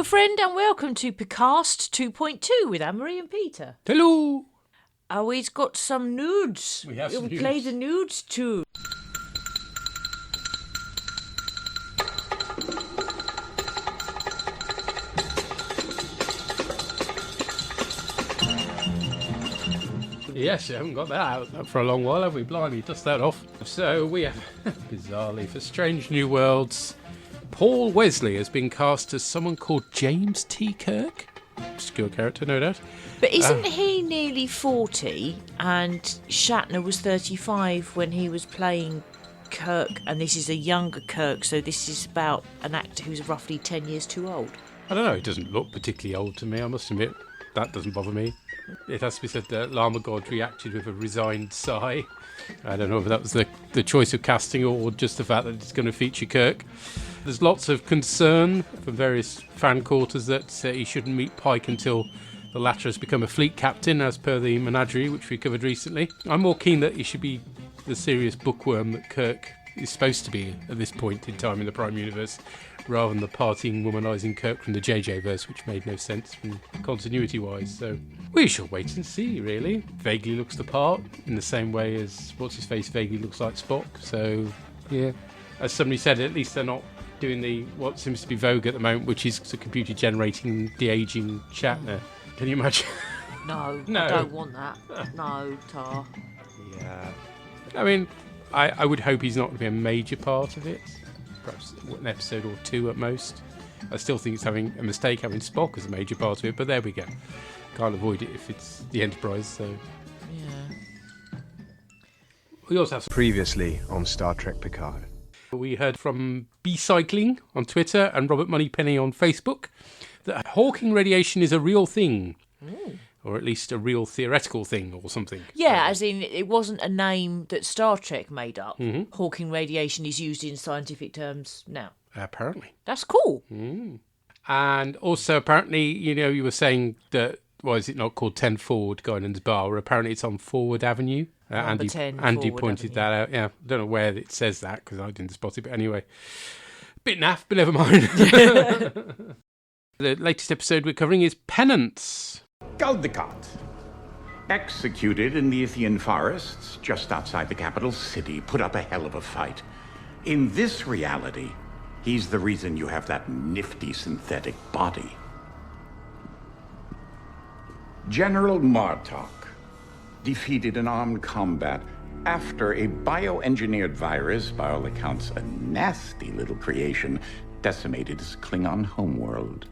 Hello, friend, and welcome to Picast 2.2 with Anne-Marie and Peter. Hello. Oh, he's got some nudes. We have some nudes. Play the nudes too. Yes, you haven't got that out for a long while, have we? Blimey, dust that off. So we have, bizarrely, for Strange New Worlds, Paul Wesley has been cast as someone called James T. Kirk. Obscure character, no doubt. But isn't he nearly 40 and Shatner was 35 when he was playing Kirk, and this is a younger Kirk, so this is about an actor who's roughly 10 years too old? I don't know, he doesn't look particularly old to me, I must admit. That doesn't bother me. It has to be said that Lama God reacted with a resigned sigh. I don't know if that was the choice of casting or just the fact that it's going to feature Kirk. There's lots of concern from various fan quarters that he shouldn't meet Pike until the latter has become a fleet captain, as per the menagerie, which we covered recently. I'm more keen that he should be the serious bookworm that Kirk is supposed to be at this point in time in the Prime Universe, rather than the partying, womanising Kirk from the JJ verse, which made no sense from continuity-wise. So we shall wait and see, really. Vaguely looks the part, in the same way as What's-His-Face vaguely looks like Spock. So, yeah. As somebody said, at least they're not doing what seems to be vogue at the moment, which is the computer-generating de-aging Shatner. Can you imagine? No, No. I don't want that. No, Tar. Yeah. I mean, I would hope he's not going to be a major part of it. Perhaps an episode or two at most. I still think it's having a mistake having Spock as a major part of it, but there we go. Can't avoid it if it's the Enterprise, so... Yeah. We also have... Previously on Star Trek Picard. We heard from B-Cycling on Twitter and Robert Moneypenny on Facebook that Hawking radiation is a real thing. Ooh. Or at least a real theoretical thing or something. Yeah, as in it wasn't a name that Star Trek made up. Mm-hmm. Hawking radiation is used in scientific terms now. Apparently. That's cool. Mm. And also, apparently, you were saying that, why is it not called 10 Forward, Guinan's Bar? Or apparently it's on Forward Avenue. Number 10 Andy Forward pointed Avenue. that out. Yeah, I don't know where it says that because I didn't spot it. But anyway, bit naff, but never mind. The latest episode we're covering is Penance. Caldecott, executed in the Ithian forests just outside the capital city, put up a hell of a fight. In this reality, he's the reason you have that nifty synthetic body. General Martok, defeated in armed combat after a bioengineered virus, by all accounts a nasty little creation, decimated his Klingon homeworld.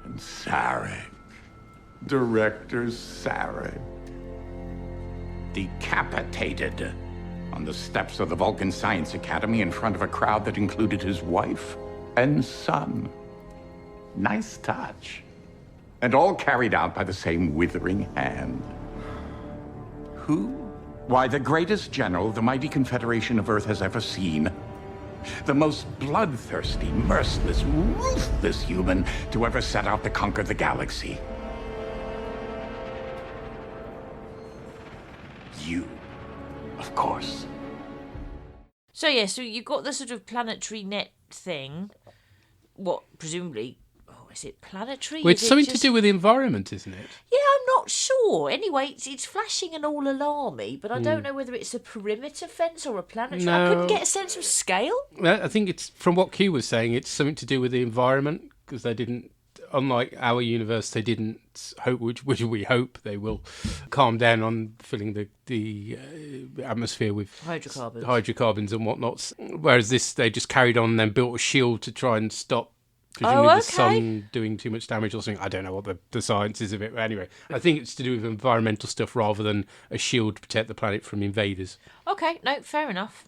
And Sarek, Director Sarek, decapitated on the steps of the Vulcan Science Academy in front of a crowd that included his wife and son. Nice touch. And all carried out by the same withering hand. Who? Why, the greatest general the mighty Confederation of Earth has ever seen. The most bloodthirsty, merciless, ruthless human to ever set out to conquer the galaxy. You, of course. So you've got the sort of planetary net thing. What, presumably... Is it planetary? Well, it's something to do with the environment, isn't it? Yeah, I'm not sure. Anyway, it's flashing and all alarmy, but I don't know whether it's a perimeter fence or a planetary. I couldn't get a sense of scale. I think it's, from what Q was saying, it's something to do with the environment, because they didn't, unlike our universe, they didn't hope, which we hope they will calm down on filling the atmosphere with hydrocarbons and whatnots. Whereas this, they just carried on and then built a shield to try and stop presumably the sun doing too much damage or something. I don't know what the science is of it. But anyway, I think it's to do with environmental stuff rather than a shield to protect the planet from invaders. Okay, no, fair enough.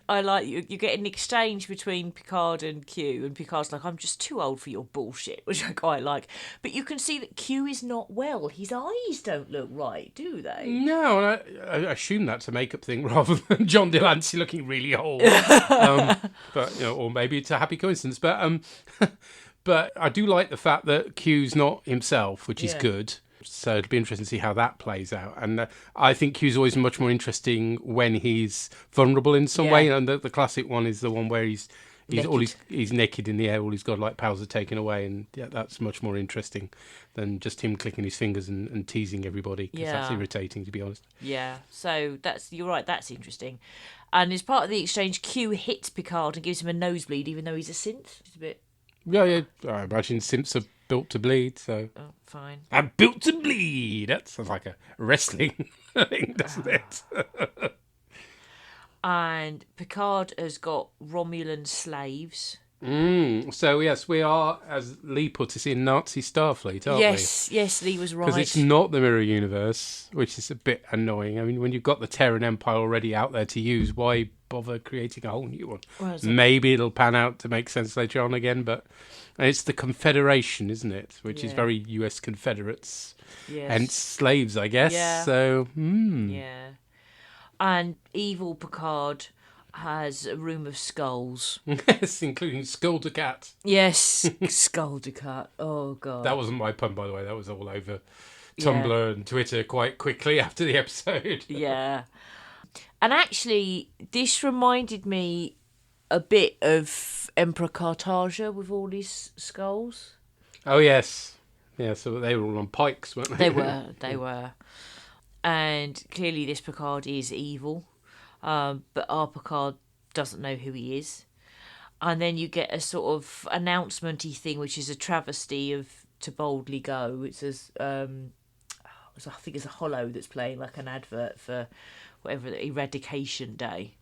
I like you get an exchange between Picard and Q, and Picard's like, I'm just too old for your bullshit, which I quite like. But you can see that Q is not well. His eyes don't look right, do they? No, I assume that's a makeup thing rather than John Delancey looking really old. But or maybe it's a happy coincidence. But I do like the fact that Q's not himself, which is good. So it'll be interesting to see how that plays out. And I think Q's always much more interesting when he's vulnerable in some way. And the classic one is the one where he's he's naked in the air. All his godlike powers are taken away, and that's much more interesting than just him clicking his fingers and teasing everybody. Because that's irritating, to be honest. Yeah, so you're right. That's interesting. And as part of the exchange, Q hits Picard and gives him a nosebleed, even though he's a synth. It's a bit. Yeah. I imagine synths are built to bleed, so. Oh, fine. I'm built to bleed. That sounds like a wrestling thing, doesn't it? And Picard has got Romulan slaves. So, yes, we are, as Lee put us, in Nazi Starfleet, aren't we? Yes, Lee was right. Because it's not the Mirror Universe, which is a bit annoying. I mean, when you've got the Terran Empire already out there to use, why bother creating a whole new one? Well, Maybe it'll pan out to make sense later on again, but it's the Confederation, isn't it? Which is very US Confederates. Yes. Hence slaves, I guess. Yeah. So, Yeah. And evil Picard has a room of skulls. Yes, including Skulder Cat. Yes, Skulder Cat. Oh, God. That wasn't my pun, by the way. That was all over Tumblr and Twitter quite quickly after the episode. Yeah. And actually, this reminded me a bit of Emperor Cartagia with all his skulls. Oh, yes. Yeah, so they were all on pikes, weren't they? They were. And clearly this Picard is evil. But our Picard doesn't know who he is. And then you get a sort of announcement-y thing, which is a travesty of To Boldly Go. It says, I think it's a Hollow that's playing like an advert for whatever, Eradication Day.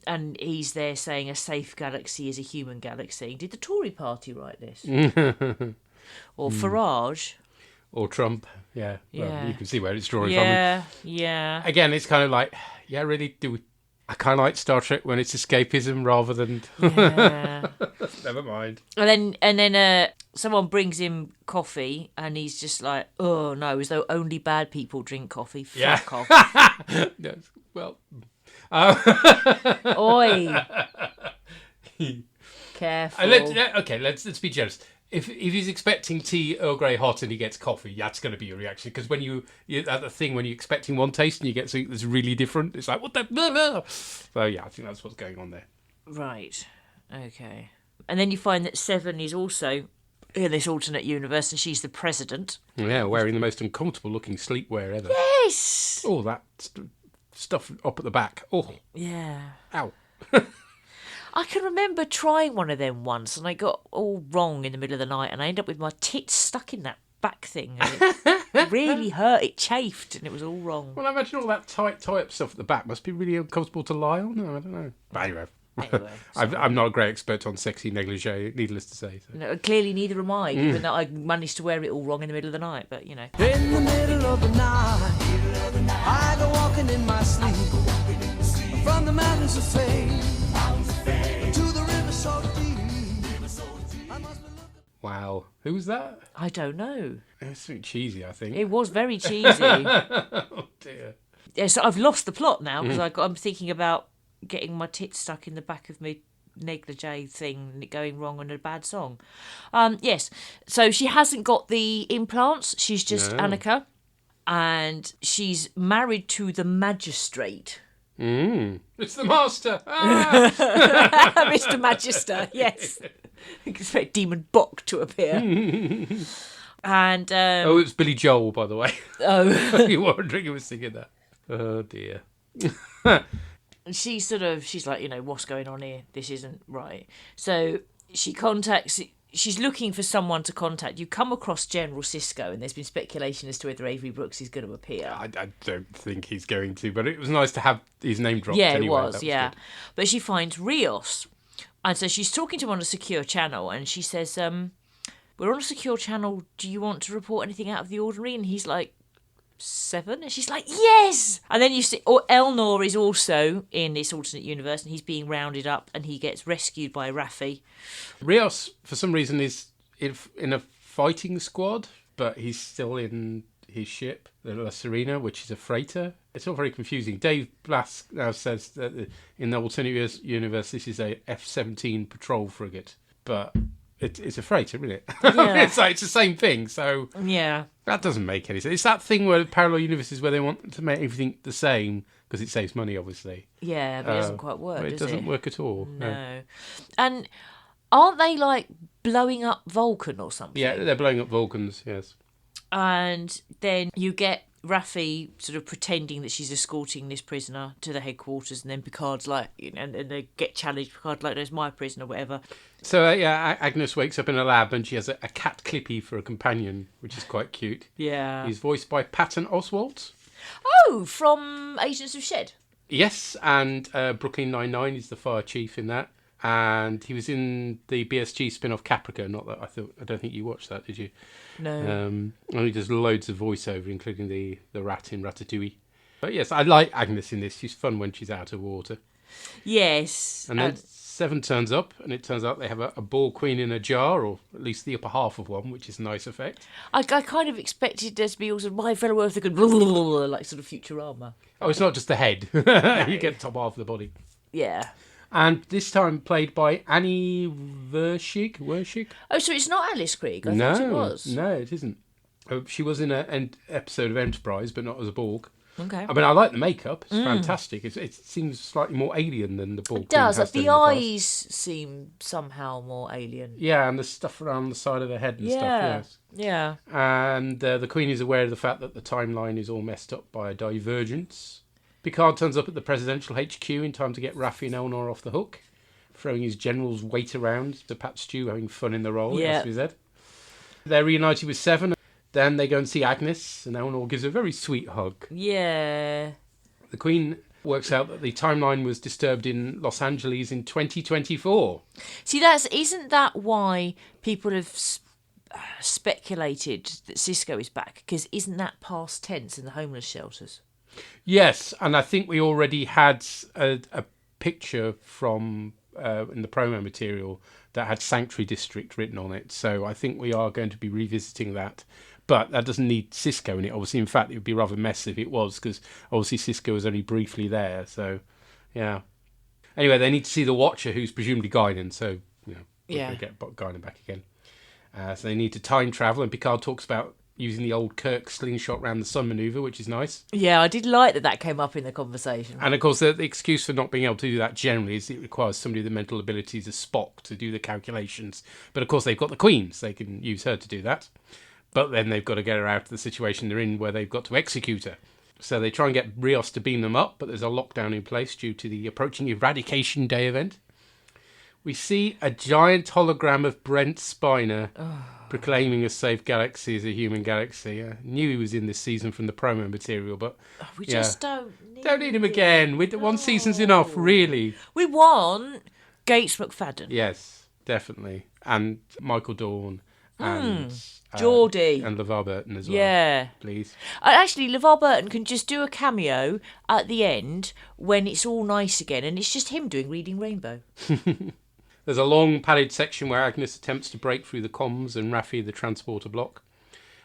And he's there saying a safe galaxy is a human galaxy. Did the Tory party write this? Or Farage? Or Trump, yeah. Well, you can see where it's drawing from. Yeah. Again, it's kind of like, really, I kind of like Star Trek when it's escapism rather than... Yeah. Never mind. And then someone brings him coffee and he's just like, oh no, as though only bad people drink coffee. Fuck off. Yes, well... Oi. Careful. Let's be generous. If he's expecting tea Earl Grey hot and he gets coffee, that's going to be your reaction. Because when you at the thing when you're expecting one taste and you get something that's really different, it's like what the. Blah, blah. So yeah, I think that's what's going on there. Right. Okay. And then you find that Seven is also in this alternate universe, and she's the president. Yeah, wearing the most uncomfortable looking sleepwear ever. Yes. Oh, that stuff up at the back. Oh. Yeah. Ow. I can remember trying one of them once, and I got all wrong in the middle of the night, and I ended up with my tits stuck in that back thing. And it really hurt. It chafed, and it was all wrong. Well, I imagine all that tight tie-up stuff at the back must be really uncomfortable to lie on. No, I don't know. But anyway I'm not a great expert on sexy negligee, needless to say. So. No, clearly, neither am I, given that I managed to wear it all wrong in the middle of the night. But you know. In the middle of the night, I go walking in my sleep, from the mountains of fame to the river so deep. I must be looking. Wow, who was that? I don't know. It was something cheesy, I think. It was very cheesy. Oh dear. Yeah, so I've lost the plot now because I'm thinking about getting my tits stuck in the back of my negligee thing and it going wrong on a bad song. Yes, so she hasn't got the implants. She's just Annika, and she's married to the magistrate. It's the master. Ah! Mr. Magister, yes. Expect Demon Bok to appear. And Oh, it's Billy Joel, by the way. oh, You're wondering who was singing that. Oh dear. she's like, you know, what's going on here? This isn't right. So she's looking for someone to contact. You come across General Sisko, and there's been speculation as to whether Avery Brooks is going to appear. I don't think he's going to, but it was nice to have his name dropped. Yeah, anyway. it was, yeah. Good. But she finds Rios. And so she's talking to him on a secure channel, and she says, we're on a secure channel. Do you want to report anything out of the ordinary? And he's like, 7? And she's like, yes! And then you see, Elnor is also in this alternate universe, and he's being rounded up, and he gets rescued by Raffi. Rios, for some reason, is in a fighting squad, but he's still in his ship, the La Serena, which is a freighter. It's all very confusing. Dave Blask now says that in the alternate universe, this is a F-17 patrol frigate, but it's a freighter, isn't it? Yeah. It's the same thing. So Yeah. that doesn't make any sense. It's that thing where parallel universes where they want to make everything the same because it saves money, obviously. Yeah, but it doesn't quite work, But it does doesn't work at all. No. And aren't they like blowing up Vulcan or something? Yeah, they're blowing up Vulcans. Yes. And then you get Raffi sort of pretending that she's escorting this prisoner to the headquarters, and then Picard's like, and they get challenged. Picard's like, "There's my prisoner," whatever. So Agnes wakes up in a lab and she has a cat Clippy for a companion, which is quite cute. Yeah. He's voiced by Patton Oswalt. Oh, from Agents of Shed. Yes, and Brooklyn Nine-Nine is the fire chief in that. And he was in the BSG spin-off Caprica. Not that I don't think you watched that, did you? No. And he does loads of voiceover, including the rat in Ratatouille. But yes, I like Agnes in this. She's fun when she's out of water. Yes. And then Seven turns up, and it turns out they have a ball queen in a jar, or at least the upper half of one, which is a nice effect. I kind of expected there to be also my fellow Earth that could like sort of Futurama. Oh, it's not just the head. You get the top half of the body. Yeah. And this time played by Annie Werschig. Oh, so it's not Alice Krieg? I thought it was. No, it isn't. She was in an episode of Enterprise, but not as a Borg. Okay. I mean, I like the makeup. It's fantastic. It seems slightly more alien than the Borg. It does. Queen has The done in the eyes seem somehow more alien. Yeah, and the stuff around the side of the head and stuff, yes. Yeah. And the Queen is aware of the fact that the timeline is all messed up by a divergence. Picard turns up at the presidential HQ in time to get Raffi and Elnor off the hook, throwing his general's weight around to Pat Stew having fun in the role, it has to be said. They're reunited with Seven. Then they go and see Agnes, and Elnor gives a very sweet hug. Yeah. The Queen works out that the timeline was disturbed in Los Angeles in 2024. See, isn't that why people have speculated that Cisco is back? Because isn't that past tense in the homeless shelters? Yes, and I think we already had a picture from in the promo material that had Sanctuary District written on it. So I think we are going to be revisiting that. But that doesn't need Cisco in it, obviously. In fact, it would be rather messy if it was, because obviously Cisco was only briefly there. So, yeah. Anyway, they need to see the Watcher, who's presumably Guinan. So, we're going to get Guinan back again. So they need to time travel, and Picard talks about using the old Kirk slingshot round the sun manoeuvre, which is nice. Yeah, I did like that came up in the conversation. And of course, the excuse for not being able to do that generally is it requires somebody with the mental abilities of Spock to do the calculations. But of course, they've got the Queen, so they can use her to do that. But then they've got to get her out of the situation they're in where they've got to execute her. So they try and get Rios to beam them up, but there's a lockdown in place due to the approaching Eradication Day event. We see a giant hologram of Brent Spiner proclaiming a safe galaxy as a human galaxy. I knew he was in this season from the promo material, but we just don't need him again. One season's enough, really. We want Gates McFadden. Yes, definitely. And Michael Dorn and Geordie. And LeVar Burton as well. Yeah. Please. Actually, LeVar Burton can just do a cameo at the end when it's all nice again, and it's just him doing Reading Rainbow. There's a long padded section where Agnes attempts to break through the comms and Raffi the transporter block.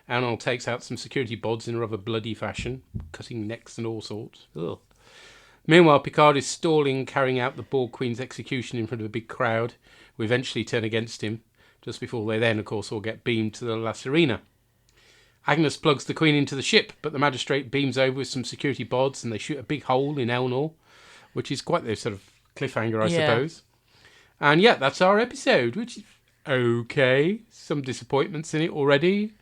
Arnold takes out some security bods in a rather bloody fashion, cutting necks and all sorts. Ugh. Meanwhile, Picard is stalling, carrying out the Borg Queen's execution in front of a big crowd, who eventually turn against him, just before they then, of course, all get beamed to the La Serena. Agnes plugs the Queen into the ship, but the Magistrate beams over with some security bods, and they shoot a big hole in Elnor, which is quite the sort of cliffhanger, I suppose. And yeah, that's our episode, which is okay. Some disappointments in it already.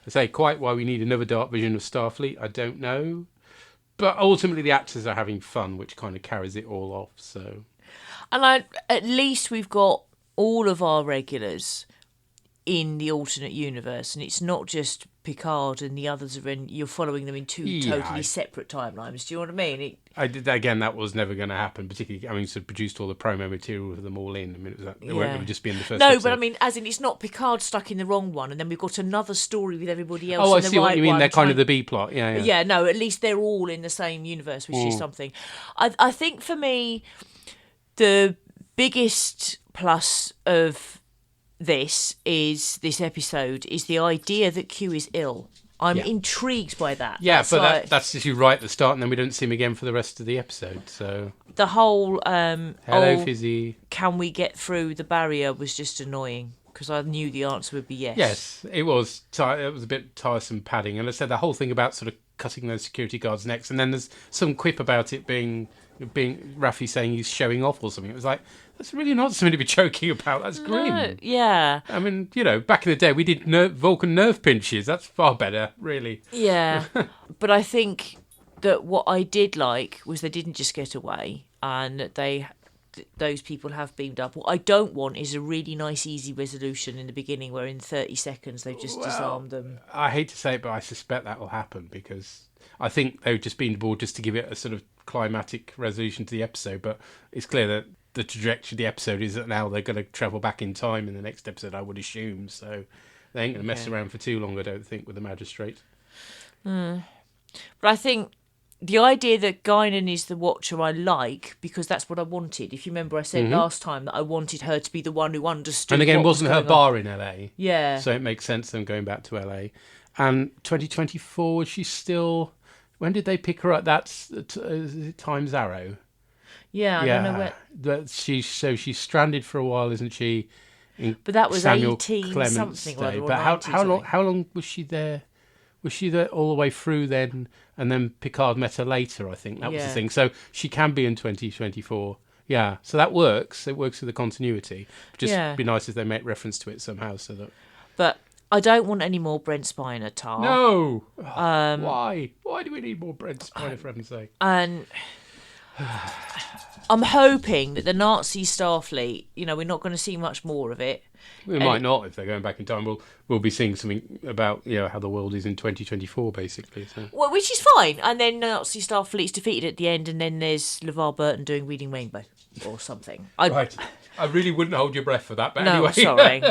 I say quite why we need another Dark Vision of Starfleet, I don't know. But ultimately the actors are having fun, which kind of carries it all off. So, and at least we've got all of our regulars in the alternate universe, and it's not just Picard and the others are in. You're following them in two totally separate timelines. Do you know what I mean? That was never going to happen. Particularly, I mean, sort of produced all the promo material with them all in. I mean, they weren't going to just be in the first. No, episode. but I mean, as in, it's not Picard stuck in the wrong one, and then we've got another story with everybody else. Oh, I in the see what you mean. one They're kind of the B plot. Yeah. Yeah. No, at least they're all in the same universe, which is something. I think for me, the biggest plus of this episode is the idea that Q is ill. I'm intrigued by that. Yeah, that's just you right at the start, and then we don't see him again for the rest of the episode. So the whole hello, Fizzy. Can we get through the barrier was just annoying because I knew the answer would be yes. Yes, it was. It was a bit tiresome padding, and I said the whole thing about sort of cutting those security guards' necks, and then there's some quip about it being Raffi saying he's showing off or something. It was like, that's really not something to be joking about. That's grim. No, yeah. I mean, back in the day we did Vulcan nerve pinches. That's far better, really. Yeah, but I think that what I did like was they didn't just get away, and those people have beamed up. What I don't want is a really nice, easy resolution in the beginning where in 30 seconds they've just disarmed them. I hate to say it, but I suspect that will happen because I think they've just been bored just to give it a sort of climatic resolution to the episode. But it's clear that the trajectory of the episode is that now they're going to travel back in time in the next episode, I would assume. So they ain't going to mess around for too long, I don't think, with the magistrate. But I think the idea that Guinan is the Watcher I like, because that's what I wanted. If you remember, I said last time that I wanted her to be the one who understood. And again, what wasn't her going bar on. in LA? Yeah. So it makes sense them going back to LA. And 2024, was she still? When did they pick her up? That's is it Times Arrow. Yeah, I don't know where. She's stranded for a while, isn't she? But that was Samuel 18 Clements something. Day. Or But 90 how long? something. How long was she there? Was she there all the way through then? And then Picard met her later, I think. That was the thing. So she can be in 2024. Yeah, so that works. It works with the continuity. Just be nice if they make reference to it somehow. So that. But I don't want any more Brent Spiner, Tar. No! Why? Why do we need more Brent Spiner, for heaven's sake? And I'm hoping that the Nazi Starfleet, we're not going to see much more of it. We might not if they're going back in time. We'll be seeing something about how the world is in 2024, basically. So. Well, which is fine. And then Nazi Starfleet's defeated at the end, and then there's LeVar Burton doing Reading Rainbow or something. Right. I really wouldn't hold your breath for that, but no, anyway. Sorry.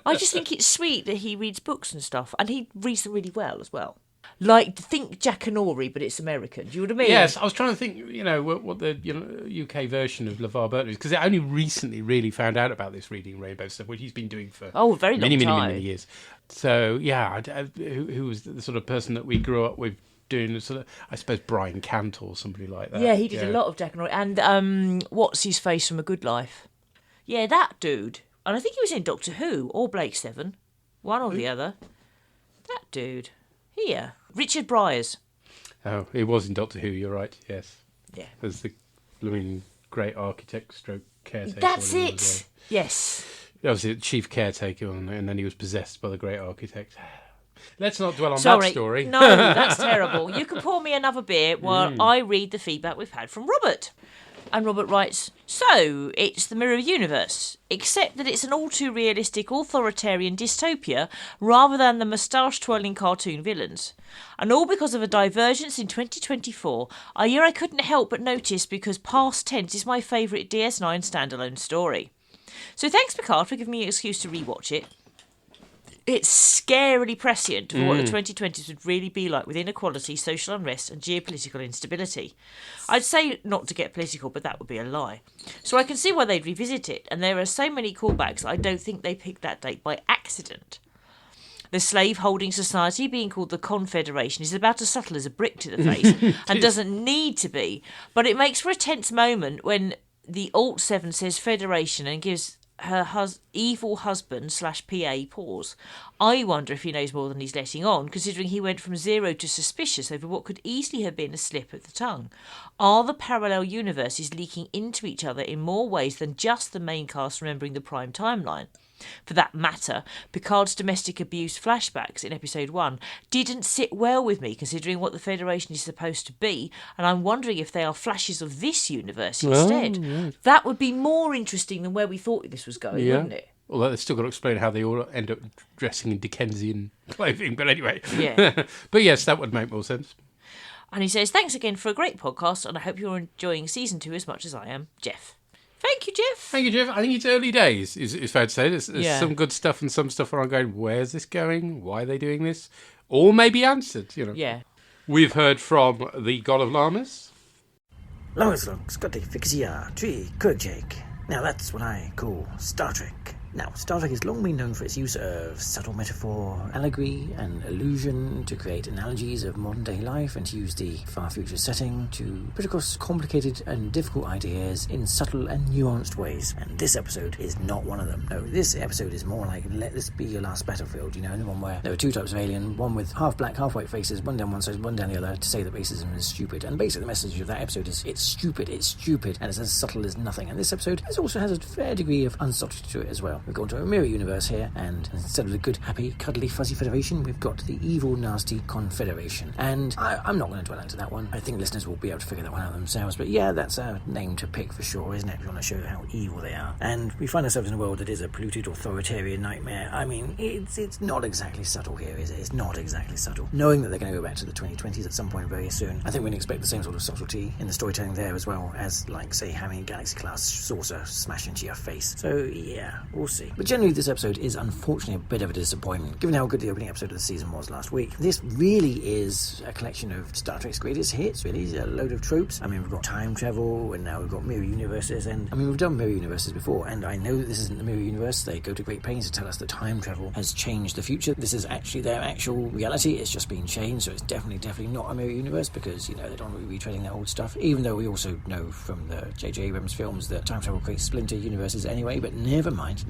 I just think it's sweet that he reads books and stuff, and he reads them really well as well. Like, think Jack Canori, but it's American. Do you know what I mean? Yes, I was trying to think, what the UK version of LeVar Burton is, because I only recently really found out about this Reading Rainbow stuff, which he's been doing for very many, long many, time. many years. So, yeah, who was the sort of person that we grew up with doing, sort of, I suppose, Brian Cant or somebody like that. Yeah, he did a lot of Jack Canori. And what's his face from A Good Life? Yeah, that dude. And I think he was in Doctor Who or Blake Seven. One or the other. That dude. Here. Richard Bryars. Oh, he was in Doctor Who, you're right, yes. Yeah. As the blooming great architect stroke caretaker. That's it! Yes. Obviously, the chief caretaker, and then he was possessed by the great architect. Let's not dwell on that story. No, that's terrible. You can pour me another beer while I read the feedback we've had from Robert. And Robert writes, so, it's the Mirror Universe, except that it's an all-too-realistic authoritarian dystopia rather than the moustache-twirling cartoon villains. And all because of a divergence in 2024, a year I couldn't help but notice because past tense is my favourite DS9 standalone story. So thanks, Picard, for giving me an excuse to rewatch it. It's scarily prescient for what the 2020s would really be like with inequality, social unrest and geopolitical instability. I'd say not to get political, but that would be a lie. So I can see why they'd revisit it, and there are so many callbacks that I don't think they picked that date by accident. The slave-holding society being called the Confederation is about as subtle as a brick to the face and doesn't need to be, but it makes for a tense moment when the Alt-7 says Federation and gives her evil husband / PA pause. I wonder if he knows more than he's letting on, considering he went from zero to suspicious over what could easily have been a slip of the tongue. Are the parallel universes leaking into each other in more ways than just the main cast remembering the prime timeline? For that matter, Picard's domestic abuse flashbacks in episode 1 didn't sit well with me, considering what the Federation is supposed to be, and I'm wondering if they are flashes of this universe instead. Right. That would be more interesting than where we thought this was going, wouldn't it? Although they've still got to explain how they all end up dressing in Dickensian clothing, but anyway. Yeah. But yes, that would make more sense. And he says, thanks again for a great podcast, and I hope you're enjoying season 2 as much as I am, Jeff. Thank you, Jeff. Thank you, Jeff. I think it's early days, it's fair to say. There's some good stuff and some stuff where I'm going, where's this going? Why are they doing this? All may be answered, Yeah. We've heard from the God of Llamas. Lois looks got the fixia tree Jake. Now that's what I call Star Trek. Now, Star Trek has long been known for its use of subtle metaphor, allegory, and allusion to create analogies of modern-day life and to use the far-future setting to put across complicated and difficult ideas in subtle and nuanced ways. And this episode is not one of them. No, this episode is more like, let this be your last battlefield, you know, the one where there are two types of alien, one with half black, half white faces, one down one side, one down the other, to say that racism is stupid. And basically the message of that episode is, it's stupid, and it's as subtle as nothing. And this episode also has a fair degree of unsubtlety to it as well. We've gone to a mirror universe here, and instead of the good, happy, cuddly, fuzzy Federation, we've got the evil, nasty Confederation. And I'm not going to dwell into that one. I think listeners will be able to figure that one out themselves. But yeah, that's a name to pick for sure, isn't it? We want to show how evil they are. And we find ourselves in a world that is a polluted, authoritarian nightmare. I mean, it's not exactly subtle here, is it? It's not exactly subtle. Knowing that they're going to go back to the 2020s at some point very soon, I think we can expect the same sort of subtlety in the storytelling there as well as, like, say, having a Galaxy-class saucer smash into your face. So yeah, we'll see. But generally, this episode is unfortunately a bit of a disappointment, given how good the opening episode of the season was last week. This really is a collection of Star Trek's greatest hits, really. It's a load of tropes. I mean, we've got time travel, and now we've got mirror universes, and I mean, we've done mirror universes before, and I know that this isn't the mirror universe. They go to great pains to tell us that time travel has changed the future. This is actually their actual reality. It's just been changed, so it's definitely not a mirror universe, because, you know, they don't want to be retreading that old stuff, even though we also know from the J.J. Abrams films that time travel creates splinter universes anyway. But never mind.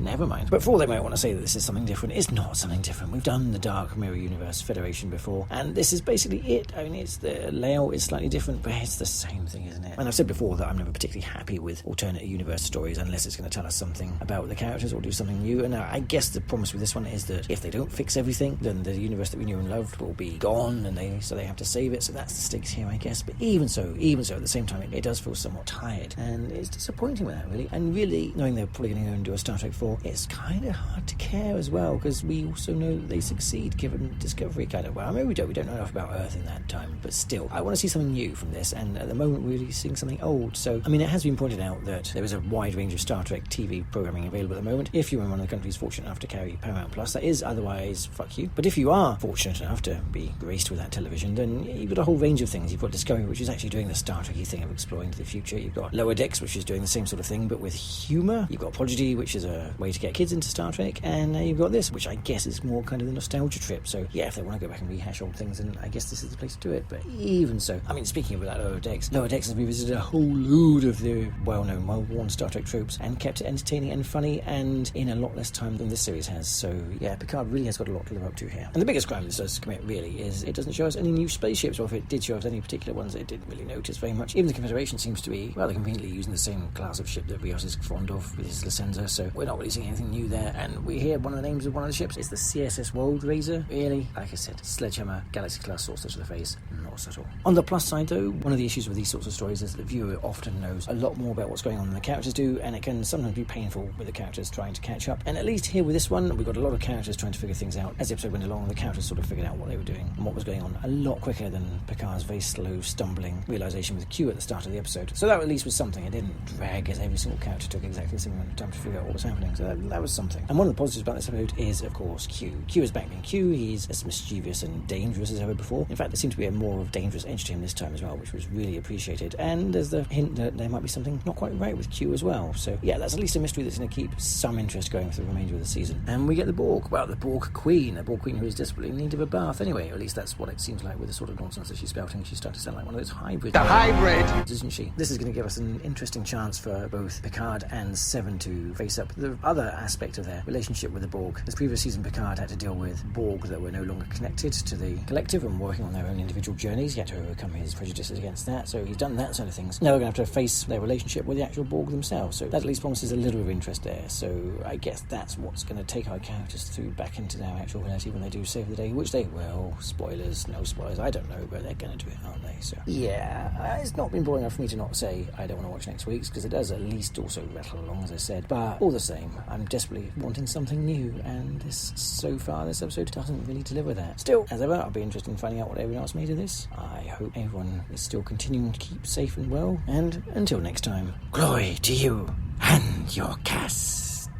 But for all they might want to say that this is something different, it's not something different. We've done the Dark Mirror Universe Federation before, and this is basically it. I mean, it's the layout is slightly different, but it's the same thing, isn't it? And I've said before that I'm never particularly happy with alternate universe stories unless it's going to tell us something about the characters or do something new. And I guess the promise with this one is that if they don't fix everything, then the universe that we knew and loved will be gone, and they have to save it. So that's the stakes here, I guess. But even so, at the same time, it does feel somewhat tired, and it's disappointing with that, really. And really, knowing they're probably going to go and do a Star Trek 4, it's kind of hard to care as well, because we also know that they succeed given Discovery kind of well. I mean, we don't know enough about Earth in that time, but still, I want to see something new from this, and at the moment we're really seeing something old. So, I mean, it has been pointed out that there is a wide range of Star Trek TV programming available at the moment. If you're in one of the countries fortunate enough to carry Paramount Plus, that is, otherwise, fuck you. But if you are fortunate enough to be graced with that television, then you've got a whole range of things. You've got Discovery, which is actually doing the Star Trek-y thing of exploring to the future. You've got Lower Decks, which is doing the same sort of thing, but with humour. You've got Prodigy, which is a way to get kids into Star Trek, and now you've got this, which I guess is more kind of the nostalgia trip. So yeah, if they want to go back and rehash old things, then I guess this is the place to do it. But even so, I mean, speaking of that, Lower Decks has revisited a whole load of the well-known, well-worn Star Trek tropes and kept it entertaining and funny, and in a lot less time than this series has. So yeah, Picard really has got a lot to live up to here. And the biggest crime this does commit, really, is it doesn't show us any new spaceships, or if it did show us any particular ones, it didn't really notice very much. Even the Confederation seems to be rather conveniently using the same class of ship that Rios is fond of with his Licenza, so we're not really seeing anything new there. And we hear one of the names of one of the ships is the CSS World Razor. Really? Like I said, sledgehammer, Galaxy-class saucer to the face, not subtle. On the plus side, though, one of the issues with these sorts of stories is that the viewer often knows a lot more about what's going on than the characters do, and it can sometimes be painful with the characters trying to catch up. And at least here with this one, we've got a lot of characters trying to figure things out. As the episode went along, the characters sort of figured out what they were doing and what was going on a lot quicker than Picard's very slow, stumbling realisation with Q at the start of the episode. So that at least was something. It didn't drag as every single character took exactly the same amount of time to figure out what was happening. So that was something. And one of the positives about this episode is, of course, Q. Q is back being Q. He's as mischievous and dangerous as ever before. In fact, there seemed to be a more of dangerous edge to him this time as well, which was really appreciated. And there's the hint that there might be something not quite right with Q as well. So yeah, that's at least a mystery that's going to keep some interest going for the remainder of the season. And we get the Borg. Well, the Borg Queen who is desperately in need of a bath anyway. Or at least that's what it seems like with the sort of nonsense that she's spouting. She started to sound like one of those hybrids. The hybrid! Isn't she? This is going to give us an interesting chance for both Picard and Seven to face up the other aspect of their relationship with the Borg. This previous season, Picard had to deal with Borg that were no longer connected to the collective and working on their own individual journeys. He had to overcome his prejudices against that, so he's done that side of things. Now we're going to have to face their relationship with the actual Borg themselves, so that at least promises a little bit of interest there. So I guess that's what's going to take our characters through back into their actual reality when they do save the day, which they will. Spoilers, no spoilers, I don't know, but they're going to do it, aren't they? So yeah, it's not been boring enough for me to not say I don't want to watch next week's, because it does at least also rattle along, as I said. But all the same, I'm desperately wanting something new, and so far this episode doesn't really deliver that. Still, as ever, I'll be interested in finding out what everyone else made of this. I hope everyone is still continuing to keep safe and well, and until next time, glory to you and your cast.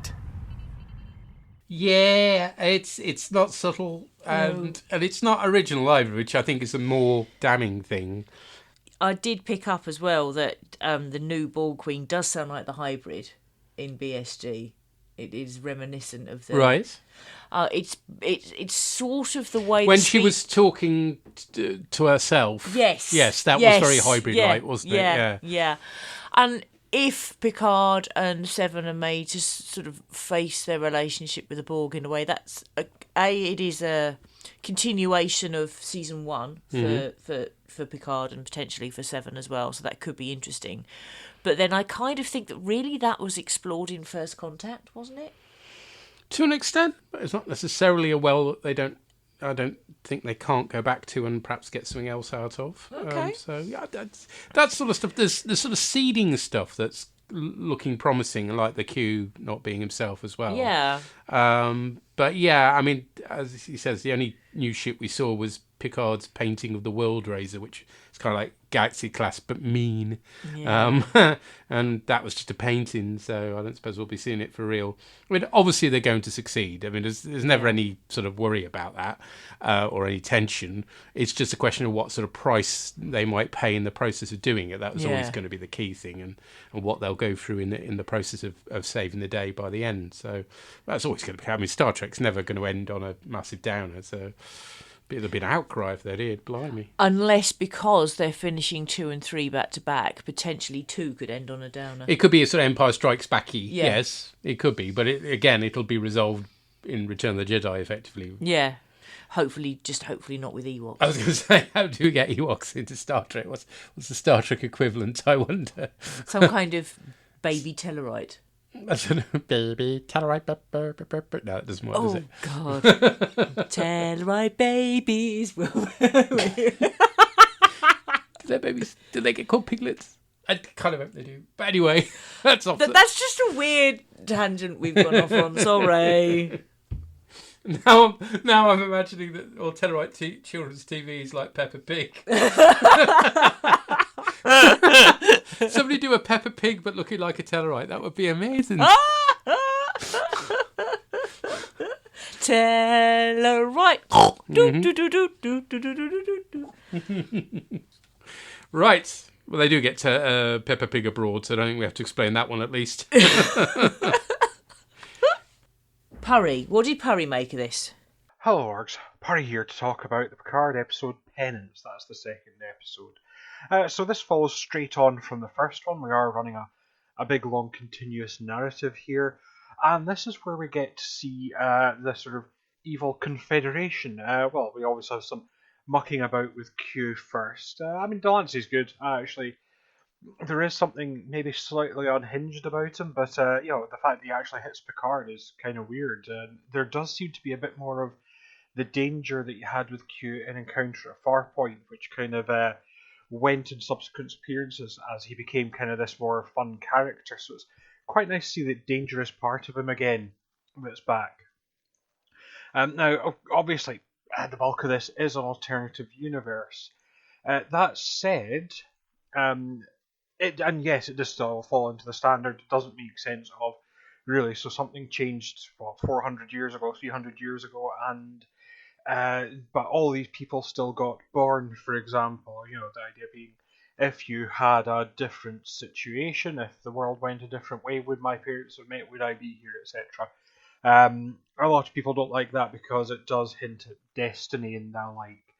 Yeah, it's not subtle, and it's not original either, which I think is a more damning thing. I did pick up as well that the new Borg Queen does sound like the hybrid in BSG. It is reminiscent of the Right. It's sort of the way When the she was talking to herself. Yes. Yes, that yes, was very hybrid-like, wasn't it? Yeah. Yeah. Yeah. And if Picard and Seven are made to sort of face their relationship with the Borg in a way, that's it is a continuation of season 1 for Picard and potentially for Seven as well. So that could be interesting. But then I kind of think that really that was explored in First Contact, wasn't it? To an extent, but it's not necessarily a well that I don't think they can't go back to and perhaps get something else out of. Okay. So yeah, that sort of stuff. There's sort of seeding stuff that's looking promising, like the Q not being himself as well. Yeah. But yeah, I mean, as he says, the only new ship we saw was Picard's painting of the World Razor, which is kind of like Galaxy class but mean. Yeah. And that was just a painting, so I don't suppose we'll be seeing it for real. I mean, obviously they're going to succeed. I mean, there's never any sort of worry about that or any tension. It's just a question of what sort of price they might pay in the process of doing it. That was always going to be the key thing, and what they'll go through in the process of saving the day by the end. So that's always going to be. I mean, Star Trek's never going to end on a massive downer. So there'll be an outcry if they did. Blimey. Unless because they're finishing 2 and 3 back to back, potentially 2 could end on a downer. It could be a sort of Empire Strikes Back-y. Yeah. Yes, it could be. But it'll be resolved in Return of the Jedi, effectively. Yeah. Hopefully not with Ewoks. I was going to say, how do we get Ewoks into Star Trek? What's the Star Trek equivalent, I wonder? Some kind of baby Tellarite. I don't know, baby, Tellarite. No, it doesn't work, does it? God. Tellarite babies. Do they get called piglets? I kind of hope they do. But anyway, that's off. That's just a weird tangent we've gone off on. Sorry. Now I'm imagining that all Tellarite children's TV is like Peppa Pig. Somebody do a Peppa Pig but looking like a Tellarite. That would be amazing. Tellarite. Right. Well, they do get to Peppa Pig abroad, so I don't think we have to explain that one at least. Purry. What did Purry make of this? Hello, Orgs. Purry here to talk about the Picard episode Penance. That's the second episode. So this follows straight on from the first one. We are running a big, long, continuous narrative here. And this is where we get to see the sort of evil confederation. Well, we always have some mucking about with Q first. I mean, Delancey's good. Actually, there is something maybe slightly unhinged about him, but the fact that he actually hits Picard is kind of weird. There does seem to be a bit more of the danger that you had with Q in Encounter at Farpoint, which kind of went in subsequent appearances as he became kind of this more fun character. So it's quite nice to see the dangerous part of him again that's back. Now, obviously, the bulk of this is an alternative universe. That said, it does still fall into the standard. It doesn't make sense of really. So something changed 400 years ago, 300 years ago, and but all these people still got born. For example, the idea being, if you had a different situation, if the world went a different way, would my parents have met? Would I be here, etc. A lot of people don't like that because it does hint at destiny and the like.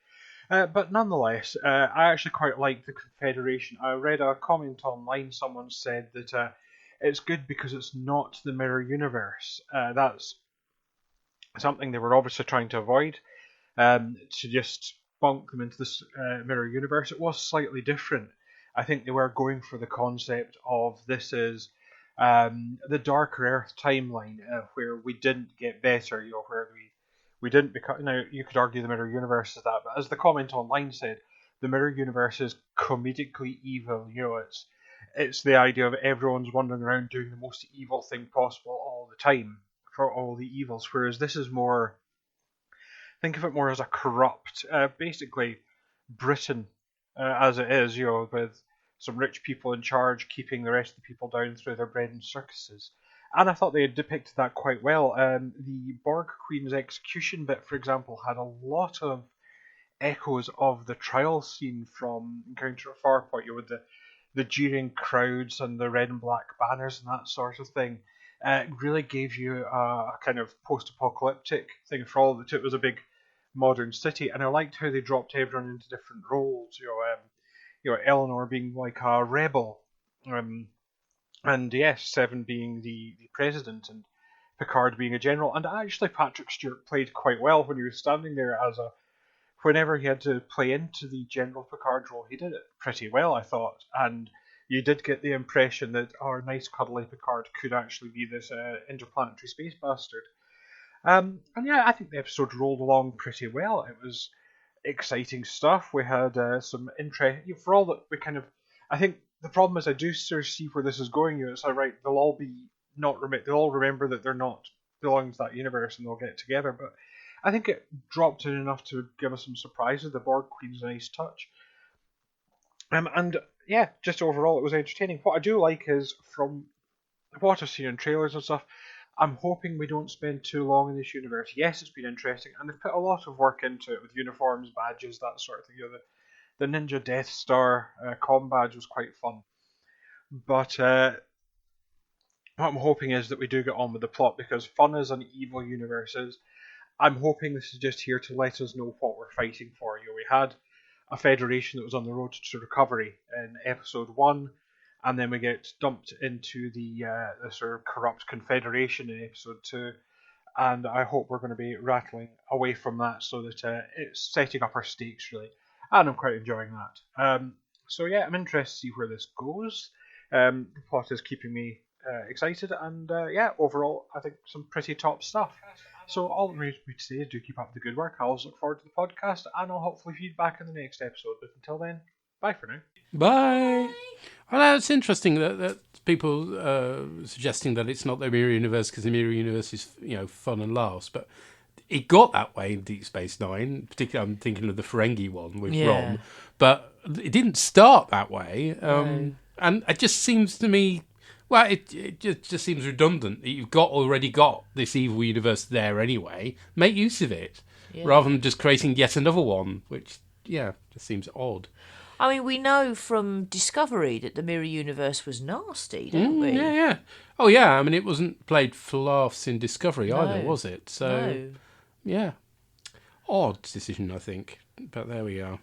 But nonetheless, I actually quite like the Confederation. I read a comment online. Someone said that it's good because it's not the mirror universe. That's something they were obviously trying to avoid, to just bunk them into this mirror universe. It was slightly different. I think they were going for the concept of this is the Darker Earth timeline, where we didn't get better, where we didn't become. Now, you could argue the mirror universe is that, but as the comment online said, the mirror universe is comedically evil. It's the idea of everyone's wandering around doing the most evil thing possible all the time for all the evils, whereas this is more. Think of it more as a corrupt, basically Britain as it is, with some rich people in charge keeping the rest of the people down through their bread and circuses. And I thought they had depicted that quite well. The Borg Queen's execution bit, for example, had a lot of echoes of the trial scene from Encounter at Farpoint, with the jeering crowds and the red and black banners and that sort of thing. It really gave you a kind of post-apocalyptic thing for all that it was a big modern city, and I liked how they dropped everyone into different roles. Eleanor being like a rebel, and yes, Seven being the president, and Picard being a general. And actually, Patrick Stewart played quite well when he was standing there as a. Whenever he had to play into the General Picard role, he did it pretty well, I thought. And you did get the impression that our nice cuddly Picard could actually be this interplanetary space bastard. And yeah, I think the episode rolled along pretty well. It was exciting stuff. We had some interest. For all that we kind of, I think the problem is I do sort of see where this is going. It's like, right, they'll all remember that they're not belonging to that universe and they'll get together. But I think it dropped in enough to give us some surprises. The Borg Queen's a nice touch. And yeah, just overall, it was entertaining. What I do like is, from what I've seen in trailers and stuff, I'm hoping we don't spend too long in this universe. Yes, it's been interesting, and they've put a lot of work into it with uniforms, badges, that sort of thing. The Ninja Death Star comm badge was quite fun. But what I'm hoping is that we do get on with the plot, because fun as an evil universe is, I'm hoping this is just here to let us know what we're fighting for. We had a Federation that was on the road to recovery in episode 1, and then we get dumped into the sort of corrupt Confederation in episode 2, and I hope we're going to be rattling away from that so that it's setting up our stakes, really, and I'm quite enjoying that. So yeah, I'm interested to see where this goes. The plot is keeping me excited, and yeah, overall, I think some pretty top stuff. So all that remains for me to say is do keep up the good work. I always look forward to the podcast, and I'll hopefully feed back in the next episode. But until then, bye for now. Bye. Well, it's interesting that people suggesting that it's not the Mirror Universe because the Mirror Universe is fun and laughs, but it got that way in Deep Space Nine. Particularly, I'm thinking of the Ferengi one with Rom, but it didn't start that way. And it just seems to me. Well, it just seems redundant that you've already got this evil universe there anyway. Make use of it, rather than just creating yet another one, which, just seems odd. I mean, we know from Discovery that the Mirror Universe was nasty, don't we? Yeah. Oh, yeah, I mean, it wasn't played for laughs in Discovery either, was it? So, yeah. Odd decision, I think. But there we are.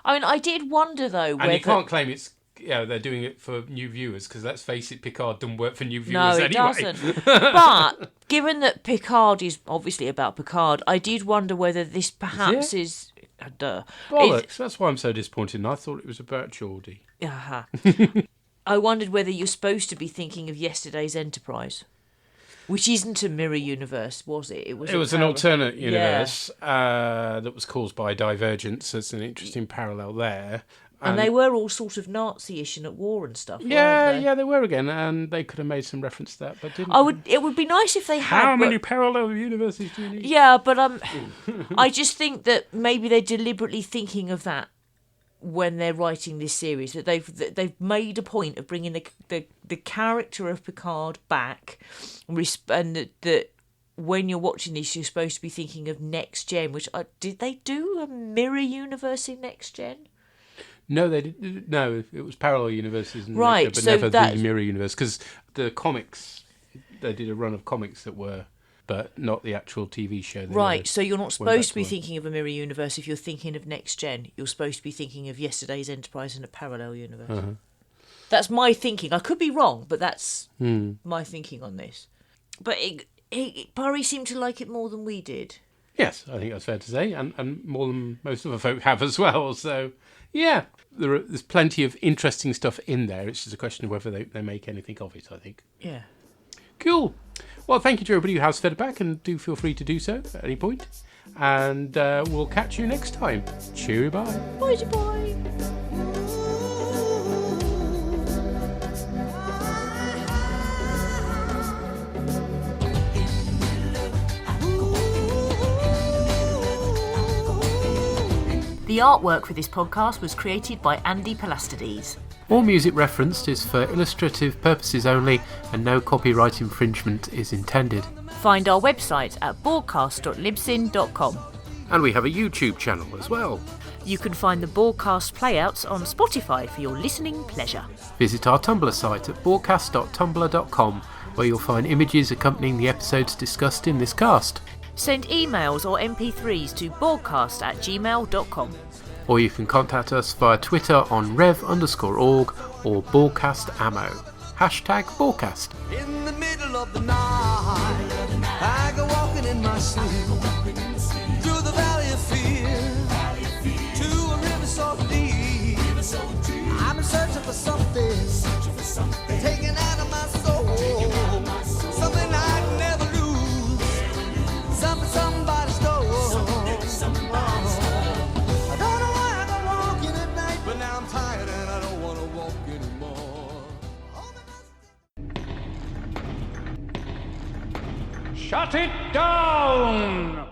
I mean, I did wonder, though, and you can't claim it's... they're doing it for new viewers, because let's face it, Picard doesn't work for new viewers anyway. No, it doesn't. But given that Picard is obviously about Picard, I did wonder whether this perhaps is... Bollocks, that's why I'm so disappointed. I thought it was about Geordie. I wondered whether you're supposed to be thinking of yesterday's Enterprise, which isn't a mirror universe, was it? It was an alternate universe that was caused by divergence. There's an interesting parallel there. And they were all sort of Nazi-ish and at war and stuff. Yeah, they were again, and they could have made some reference to that, but didn't. It would be nice if they had. How many parallel universes do you need? Yeah, but I just think that maybe they're deliberately thinking of that when they're writing this series. That they've made a point of bringing the character of Picard back, and that when you're watching this, you're supposed to be thinking of Next Gen. Which did they do a mirror universe in Next Gen? No, they didn't. No, it was parallel universes, right? But never the mirror universe, because the comics, they did a run of comics that were, but not the actual TV show. Right, so you're not supposed to be thinking of a mirror universe if you're thinking of Next Gen. You're supposed to be thinking of yesterday's Enterprise in a parallel universe. Uh-huh. That's my thinking. I could be wrong, but that's my thinking on this. But Pari seemed to like it more than we did. Yes, I think that's fair to say, and more than most of the folk have as well. So, yeah, there's plenty of interesting stuff in there. It's just a question of whether they make anything of it, I think. Yeah. Cool. Well, thank you to everybody who has fed back, and do feel free to do so at any point. And we'll catch you next time. Cheery bye. Bye. The artwork for this podcast was created by Andy Palastides. All music referenced is for illustrative purposes only, and no copyright infringement is intended. Find our website at borgcast.libsyn.com. And we have a YouTube channel as well. You can find the Borgcast playouts on Spotify for your listening pleasure. Visit our Tumblr site at borgcast.tumblr.com, where you'll find images accompanying the episodes discussed in this cast. Send emails or MP3s to borgcast@gmail.com. Or you can contact us via Twitter on rev_org or Borgcast ammo. #Borgcast. In the middle of the night, I go walking in my sleep through the valley of fear to a river so deep. I'm in search of something taken out of my soul, something I can never lose, something somebody stole. I don't know why I go walking at night, but now I'm tired and I don't want to walk anymore. Shut it down!